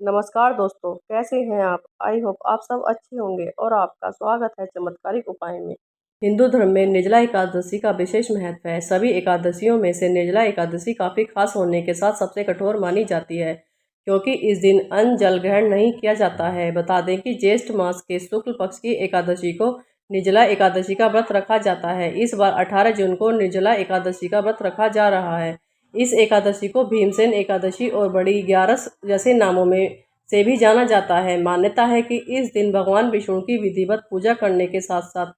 नमस्कार दोस्तों, कैसे हैं आप? आई होप आप सब अच्छे होंगे और आपका स्वागत है चमत्कारिक उपाय में। हिंदू धर्म में निर्जला एकादशी का विशेष महत्व है। सभी एकादशियों में से निर्जला एकादशी काफी खास होने के साथ सबसे कठोर मानी जाती है, क्योंकि इस दिन अन्न जल ग्रहण नहीं किया जाता है। बता दें कि ज्येष्ठ मास के शुक्ल पक्ष की एकादशी को निर्जला एकादशी का व्रत रखा जाता है। इस बार 18 जून को निर्जला एकादशी का व्रत रखा जा रहा है। इस एकादशी को भीमसेन एकादशी और बड़ी ग्यारस जैसे नामों में से भी जाना जाता है। मान्यता है कि इस दिन भगवान विष्णु की विधिवत पूजा करने के साथ साथ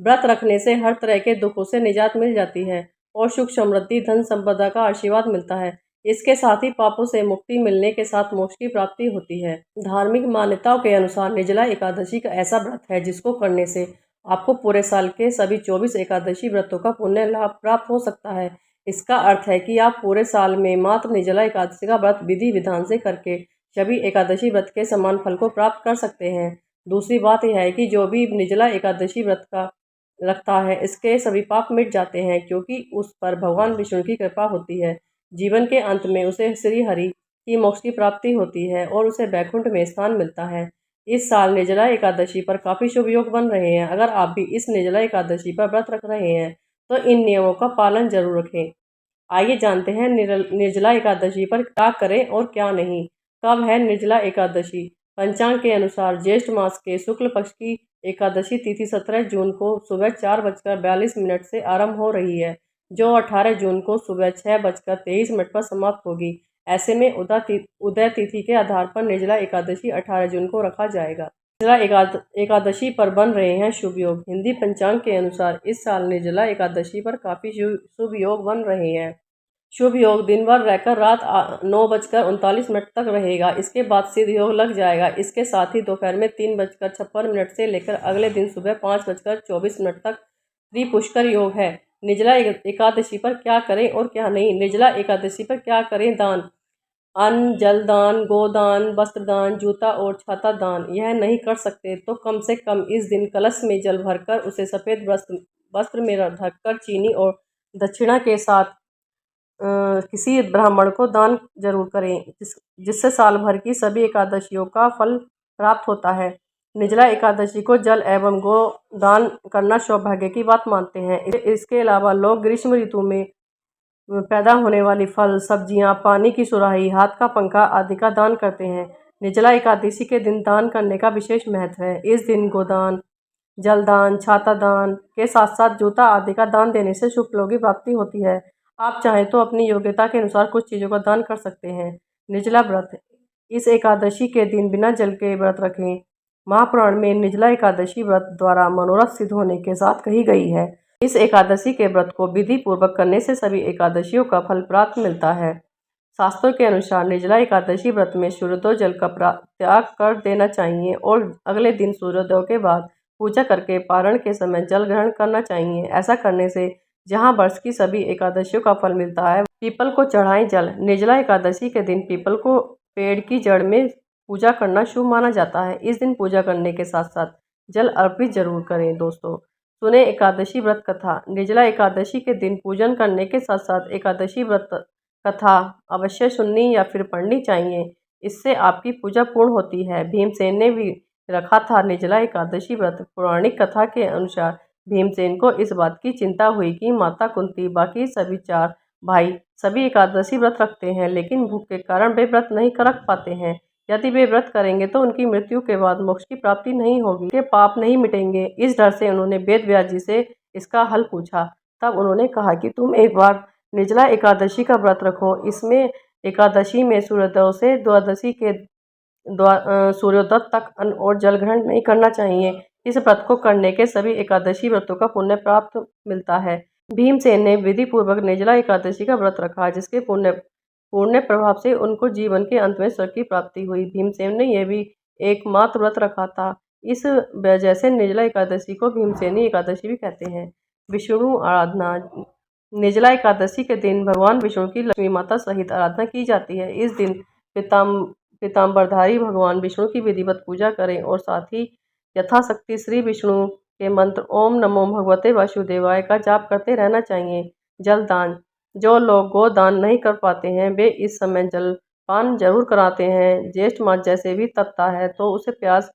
व्रत रखने से हर तरह के दुखों से निजात मिल जाती है और सुख समृद्धि धन संपदा का आशीर्वाद मिलता है। इसके साथ ही पापों से मुक्ति मिलने के साथ मोक्ष की प्राप्ति होती है। धार्मिक मान्यताओं के अनुसार निर्जला एकादशी का ऐसा व्रत है जिसको करने से आपको पूरे साल के सभी 24 एकादशी व्रतों का पुण्य लाभ प्राप्त हो सकता है। इसका अर्थ है कि आप पूरे साल में मात्र निर्जला एकादशी का व्रत विधि विधान से करके सभी एकादशी व्रत के समान फल को प्राप्त कर सकते हैं। दूसरी बात यह है कि जो भी निर्जला एकादशी व्रत का रखता है, इसके सभी पाप मिट जाते हैं, क्योंकि उस पर भगवान विष्णु की कृपा होती है। जीवन के अंत में उसे श्री हरि की मोक्ष की प्राप्ति होती है और उसे वैकुंठ में स्थान मिलता है। इस साल निर्जला एकादशी पर काफी शुभ योग बन रहे हैं। अगर आप भी इस निर्जला एकादशी पर व्रत रख रहे हैं तो इन नियमों का पालन जरूर रखें। आइए जानते हैं निर्जला एकादशी पर क्या करें और क्या नहीं। कब है निर्जला एकादशी? पंचांग के अनुसार ज्येष्ठ मास के शुक्ल पक्ष की एकादशी तिथि 17 जून को सुबह 4:42 से आरंभ हो रही है, जो 18 जून को सुबह 6:23 पर समाप्त होगी। ऐसे में उदय तिथि के आधार पर निर्जला एकादशी 18 जून को रखा जाएगा। निर्जला एकादशी पर बन रहे हैं शुभ योग। हिंदी पंचांग के अनुसार इस साल निर्जला एकादशी पर काफी शुभ योग बन रहे हैं। शुभ योग दिन भर रहकर रात 9:39 तक रहेगा। इसके बाद सिद्ध योग लग जाएगा। इसके साथ ही दोपहर में 3:56 से लेकर अगले दिन सुबह 5:24 तक त्रिपुष्कर योग है। निर्जला एकादशी पर क्या करें और क्या नहीं। निर्जला एकादशी पर क्या करें? दान, अन्न जल दान, गोदान, वस्त्र दान, जूता और छाता दान। यह नहीं कर सकते तो कम से कम इस दिन कलश में जल भरकर उसे सफ़ेद वस्त्र में ढककर चीनी और दक्षिणा के साथ किसी ब्राह्मण को दान जरूर करें, जिससे साल भर की सभी एकादशियों का फल प्राप्त होता है। निर्जला एकादशी को जल एवं गो दान करना सौभाग्य की बात मानते हैं। इसके अलावा लोग ग्रीष्म ऋतु में पैदा होने वाली फल, सब्जियां, पानी की सुराही, हाथ का पंखा आदि का दान करते हैं। निर्जला एकादशी के दिन दान करने का विशेष महत्व है। इस दिन गोदान, जलदान, छाता दान के साथ साथ जूता आदि का दान देने से शुभ फलों की प्राप्ति होती है। आप चाहें तो अपनी योग्यता के अनुसार कुछ चीज़ों का दान कर सकते हैं। निर्जला व्रत, इस एकादशी के दिन बिना जल के व्रत रखें। महापुराण में निर्जला एकादशी व्रत द्वारा मनोरथ सिद्ध होने के साथ कही गई है। इस एकादशी के व्रत को विधि पूर्वक करने से सभी एकादशियों का फल प्राप्त मिलता है। शास्त्रों के अनुसार निर्जला एकादशी व्रत में सूर्योदय जल का त्याग कर देना चाहिए और अगले दिन सूर्योदय के बाद पूजा करके पारण के समय जल ग्रहण करना चाहिए। ऐसा करने से जहाँ वर्ष की सभी एकादशियों का फल मिलता है। पीपल को चढ़ाएं जल। निर्जला एकादशी के दिन पीपल को पेड़ की जड़ में पूजा करना शुभ माना जाता है। इस दिन पूजा करने के साथ साथ जल अर्पित जरूर करें। दोस्तों, सुने एकादशी व्रत कथा। निर्जला एकादशी के दिन पूजन करने के साथ साथ एकादशी व्रत कथा अवश्य सुननी या फिर पढ़नी चाहिए। इससे आपकी पूजा पूर्ण होती है। भीमसेन ने भी रखा था निर्जला एकादशी व्रत। पौराणिक कथा के अनुसार भीमसेन को इस बात की चिंता हुई कि माता कुंती, बाकी सभी 4 भाई सभी एकादशी व्रत रखते हैं, लेकिन भूख के कारण वे व्रत नहीं रख पाते हैं। यदि वे व्रत करेंगे तो उनकी मृत्यु के बाद मोक्ष की प्राप्ति नहीं होगी, के पाप नहीं मिटेंगे। इस डर से उन्होंने वेद व्यास जी से इसका हल पूछा। तब उन्होंने कहा कि तुम एक बार निर्जला एकादशी का व्रत रखो। इसमें एकादशी में सूर्योदय से द्वादशी के सूर्योदय तक अन्न और जल ग्रहण नहीं करना चाहिए। इस व्रत को करने के सभी एकादशी व्रतों का पुण्य प्राप्त मिलता है। भीमसेन ने विधि पूर्वक निर्जला एकादशी का व्रत रखा, जिसके पुण्य प्रभाव से उनको जीवन के अंत में स्वर्ग की प्राप्ति हुई। भीमसेन ने यह भी एकमात्र व्रत रखा था। इस वजह से निर्जला एकादशी को भीमसेनी एकादशी भी कहते हैं। विष्णु आराधना। निर्जला एकादशी के दिन भगवान विष्णु की लक्ष्मी माता सहित आराधना की जाती है। इस दिन पीताम्बरधारी भगवान विष्णु की विधिवत पूजा करें और साथ ही यथाशक्ति श्री विष्णु के मंत्र ओम नमो भगवते वासुदेवाय का जाप करते रहना चाहिए। जल दान। जो लोग गोदान नहीं कर पाते हैं वे इस समय जल पान जरूर कराते हैं। ज्येष्ठ मास जैसे भी तपता है तो उसे प्यास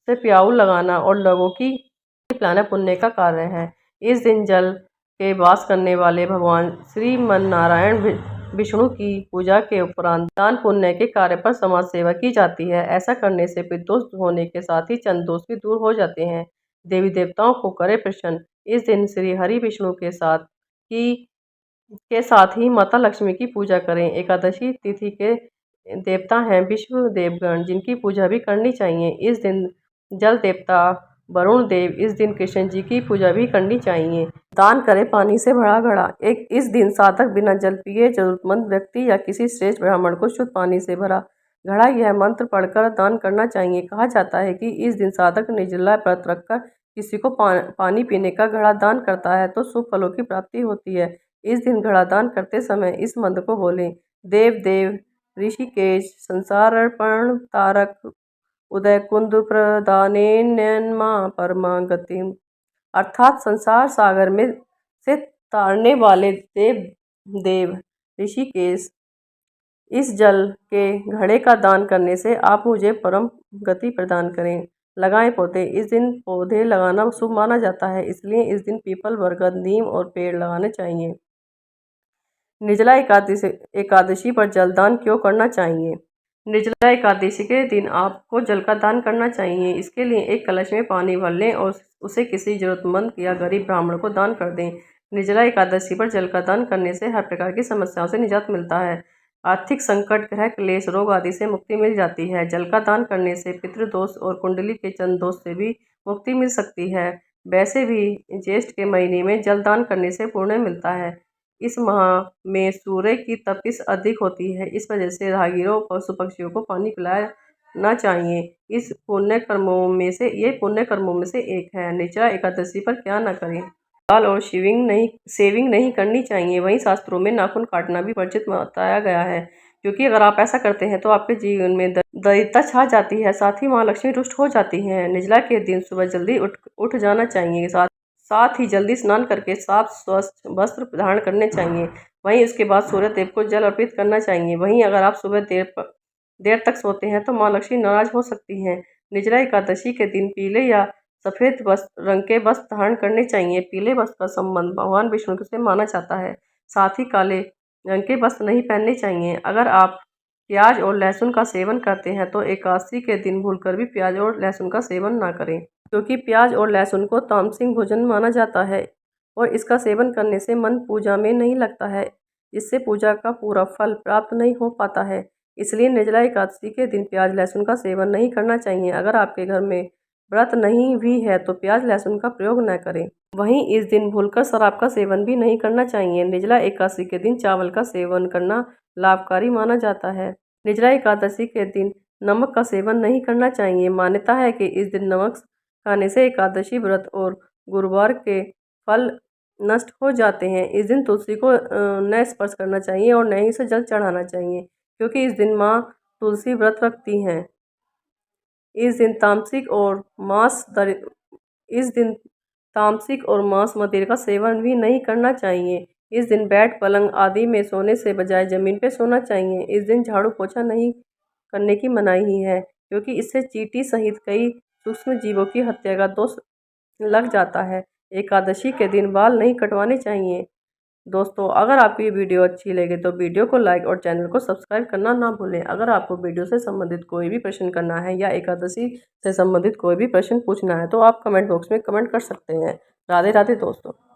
से प्याऊ लगाना और लोगों की पिलाना पुण्य का कार्य है। इस दिन जल के वास करने वाले भगवान श्रीमन्नारायण विष्णु की पूजा के उपरांत दान पुण्य के कार्य पर समाज सेवा की जाती है। ऐसा करने से पितृदोष होने के साथ ही चंद्र दोष भी दूर हो जाते हैं। देवी देवताओं को करे प्रसन्न। इस दिन श्री हरि विष्णु के साथ ही माता लक्ष्मी की पूजा करें। एकादशी तिथि के देवता हैं विष्णु देवगण, जिनकी पूजा भी करनी चाहिए। इस दिन जल देवता वरुण देव, इस दिन कृष्ण जी की पूजा भी करनी चाहिए। दान करें पानी से भरा घड़ा। इस दिन साधक बिना जल पिए जरूरतमंद व्यक्ति या किसी श्रेष्ठ ब्राह्मण को शुद्ध पानी से भरा घड़ा यह मंत्र पढ़कर दान करना चाहिए। कहा जाता है कि इस दिन साधक निर्जला व्रत रखकर किसी को पानी पीने का घड़ा दान करता है तो शुभ फलों की प्राप्ति होती है। इस दिन घड़ा दान करते समय इस मंत्र को बोलें। देव देव ऋषिकेश संसारार्पण तारक उदय कुंद प्रदानेन्यन्मा परमा गतिम, अर्थात संसार सागर में से तारने वाले देव ऋषिकेश, इस जल के घड़े का दान करने से आप मुझे परम गति प्रदान करें। लगाएं पौधे। इस दिन पौधे लगाना शुभ माना जाता है, इसलिए इस दिन पीपल, बरगद, नीम और पेड़ लगाने चाहिए। निर्जला एकादशी पर जल दान क्यों करना चाहिए? निर्जला एकादशी के दिन आपको जल का दान करना चाहिए। इसके लिए एक कलश में पानी भर लें और उसे किसी जरूरतमंद या गरीब ब्राह्मण को दान कर दें। निर्जला एकादशी पर जल का दान करने से हर प्रकार की समस्याओं से निजात मिलता है। आर्थिक संकट, ग्रह क्लेश, रोग आदि से मुक्ति मिल जाती है। जल का दान करने से पितृदोष और कुंडली के चंद्र दोष से भी मुक्ति मिल सकती है। वैसे भी ज्येष्ठ के महीने में जल दान करने से पुण्य मिलता है। इस माह में सूर्य की तपिश अधिक होती है, इस वजह से राहगीरों और पशु पक्षियों को पानी पिलाना चाहिए। ये पुण्य कर्मों में से एक है। निर्जला एकादशी पर क्या न करें? बाल और शेविंग नहीं करनी चाहिए। वहीं शास्त्रों में नाखून काटना भी वर्जित बताया गया है, क्योंकि अगर आप ऐसा करते हैं तो आपके जीवन में दरिद्रता छा जाती है, साथ ही माँ लक्ष्मी रुष्ट हो जाती हैं। निर्जला के दिन सुबह जल्दी उठ जाना चाहिए। साथ ही जल्दी स्नान करके साफ स्वच्छ वस्त्र धारण करने चाहिए। वहीं उसके बाद सूर्य देव को जल अर्पित करना चाहिए। वहीं अगर आप सुबह देर तक सोते हैं तो माँ लक्ष्मी नाराज हो सकती हैं। निर्जला एकादशी के दिन पीले या सफेद रंग के वस्त्र धारण करने चाहिए। पीले वस्त्र का संबंध भगवान विष्णु से माना जाता है। साथ ही काले रंग के वस्त्र नहीं पहनने चाहिए। अगर आप प्याज और लहसुन का सेवन करते हैं तो एकादशी के दिन भूलकर भी प्याज और लहसुन का सेवन ना करें, क्योंकि प्याज और लहसुन को तामसिक भोजन माना जाता है और इसका सेवन करने से मन पूजा में नहीं लगता है। इससे पूजा का पूरा फल प्राप्त नहीं हो पाता है। इसलिए निर्जला एकादशी के दिन प्याज लहसुन का सेवन नहीं करना चाहिए। अगर आपके घर में व्रत नहीं भी है तो प्याज लहसुन का प्रयोग न करें। वहीं इस दिन भूलकर शराब का सेवन भी नहीं करना चाहिए। निर्जला एकादशी के दिन चावल का सेवन करना लाभकारी माना जाता है। निर्जला एकादशी के दिन नमक का सेवन नहीं करना चाहिए। मान्यता है कि इस दिन नमक खाने से एकादशी व्रत और गुरुवार के फल नष्ट हो जाते हैं। इस दिन तुलसी को न स्पर्श करना चाहिए और न ही उसे जल चढ़ाना चाहिए, क्योंकि इस दिन माँ तुलसी व्रत रखती हैं। इस दिन तामसिक और मांस मदिरा का सेवन भी नहीं करना चाहिए। इस दिन बेड, पलंग आदि में सोने से बजाय जमीन पर सोना चाहिए। इस दिन झाड़ू पोछा नहीं करने की मनाही है, क्योंकि इससे चींटी सहित कई सूक्ष्म जीवों की हत्या का दोष लग जाता है। एकादशी के दिन बाल नहीं कटवाने चाहिए। दोस्तों, अगर आपको ये वीडियो अच्छी लगे तो वीडियो को लाइक और चैनल को सब्सक्राइब करना ना भूलें। अगर आपको वीडियो से संबंधित कोई भी प्रश्न करना है या एकादशी से संबंधित कोई भी प्रश्न पूछना है तो आप कमेंट बॉक्स में कमेंट कर सकते हैं। राधे राधे दोस्तों।